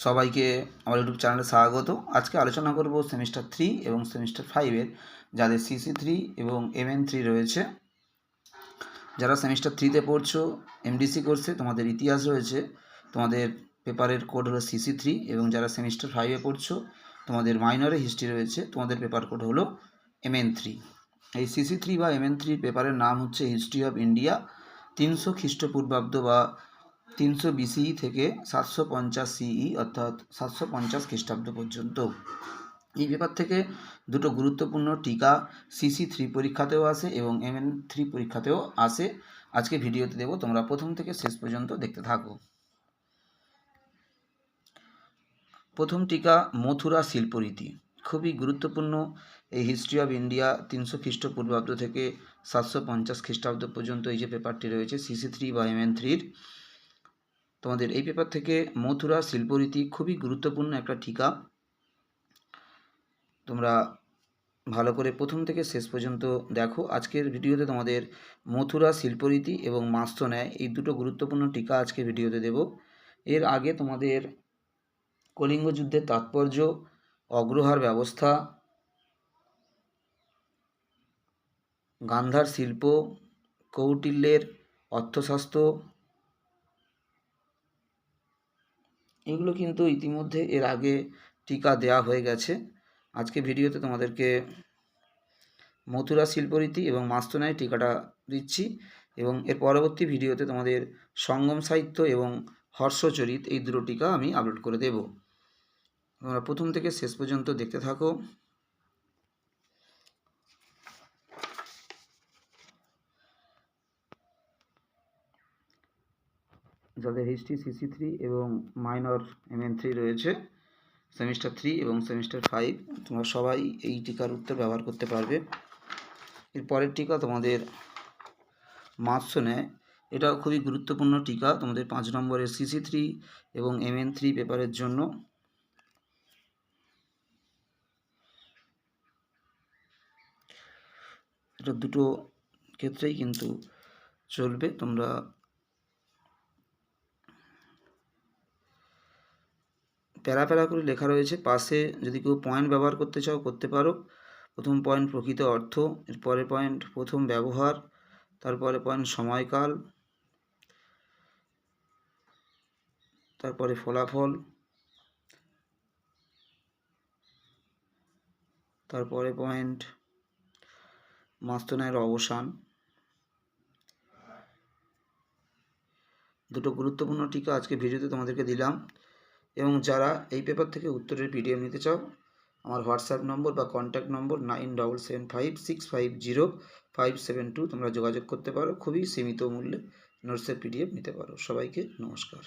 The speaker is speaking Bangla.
সবাইকে আমার ইউটিউব চ্যানেলে স্বাগত। আজকে আলোচনা করব সেমিস্টার 3 এবং সেমিস্টার 5 এর যাদের CC3 এবং MN3 রয়েছে। যারা সেমিস্টার 3 তে পড়ছো MDC কোর্সে, তোমাদের ইতিহাস রয়েছে, তোমাদের পেপারের কোড হলো CC3, এবং যারা সেমিস্টার 5 এ পড়ছো তোমাদের মাইনরে হিস্ট্রি রয়েছে, তোমাদের পেপার কোড হলো MN3। এই CC3 বা MN3 পেপারের নাম হচ্ছে হিস্ট্রি অফ ইন্ডিয়া 300 খ্রিস্টপূর্বাব্দ বা 300 BCE থেকে 750 CE অর্থাৎ 750 খ্রিস্টাব্দ পর্যন্ত। এই পেপার থেকে দুটো গুরুত্বপূর্ণ টিকা CC3 পরীক্ষাতেও আসে এবং MN3 পরীক্ষাতেও আসে। আজকে ভিডিওতে দেবো, তোমরা প্রথম থেকে শেষ পর্যন্ত দেখতে থাকো। প্রথম টিকা মথুরা শিল্পরীতি, খুবই গুরুত্বপূর্ণ। এই হিস্ট্রি অফ ইন্ডিয়া 300 খ্রিস্টপূর্বাব্দ থেকে 750 খ্রিস্টাব্দ পর্যন্ত এই যে পেপারটি রয়েছে CC3 বা MN3-র, তোমাদের এই পেপার থেকে মথুরা শিল্পরীতি খুবই গুরুত্বপূর্ণ একটা টিকা। তোমরা ভালো করে প্রথম থেকে শেষ পর্যন্ত দেখো। আজকের ভিডিওতে তোমাদের মথুরা শিল্পরীতি এবং মাস্তুন্যায় এই দুটো গুরুত্বপূর্ণ টিকা আজকে ভিডিওতে দেব। এর আগে তোমাদের কলিঙ্গ যুদ্ধের তাৎপর্য, অগ্রহার ব্যবস্থা, গান্ধার শিল্প, কৌটিল্যের অর্থশাস্ত্র, এগুলো কিন্তু ইতিমধ্যে এর আগে টিকা দেয়া হয়ে গেছে। আজকে ভিডিওতে তোমাদেরকে মথুরা শিল্পরীতি এবং মাস্তুন্যায় টিকাটা দিচ্ছি, এবং এর পরবর্তী ভিডিওতে তোমাদের সঙ্গম সাহিত্য এবং হর্ষচরিত এই দুটো টিকা আমি আপলোড করে দেব। তোমরা প্রথম থেকে শেষ পর্যন্ত দেখতে থাকো। যাদের হিস্ট্রি CC3 এবং মাইনর MN3 রয়েছে, সেমিস্টার 3 এবং সেমিস্টার 5, তোমরা সবাই এই টিকার উত্তর ব্যবহার করতে পারবে। এর পরের টিকা তোমাদের মাস্তুন্যায়, এটাও খুবই গুরুত্বপূর্ণ টিকা তোমাদের 5 নম্বরের CC3 এবং MN3 পেপারের জন্য। এটা দুটো ক্ষেত্রেই কিন্তু চলবে। তোমরা প্যারা প্যারা করে লেখা রয়েছে পাশে, যদি কেউ পয়েন্ট ব্যবহার করতে চাও করতে পারো। প্রথম পয়েন্ট প্রকৃত অর্থ, এরপরে পয়েন্ট প্রথম ব্যবহার, তারপরে পয়েন্ট সময়কাল, তারপরে ফলাফল, তারপরে পয়েন্ট মাস্তুন্যায়ের অবসান। দুটো গুরুত্বপূর্ণ টিকা আজকে ভিডিওতে তোমাদেরকে দিলাম। এবং যারা এই পেপার থেকে উত্তরের PDF নিতে চাও, আমার হোয়াটসঅ্যাপ নম্বর বা কন্ট্যাক্ট নম্বর 9775650572, তোমরা যোগাযোগ করতে পারো। খুবই সীমিত মূল্যে নোটসের PDF নিতে পারো। সবাইকে নমস্কার।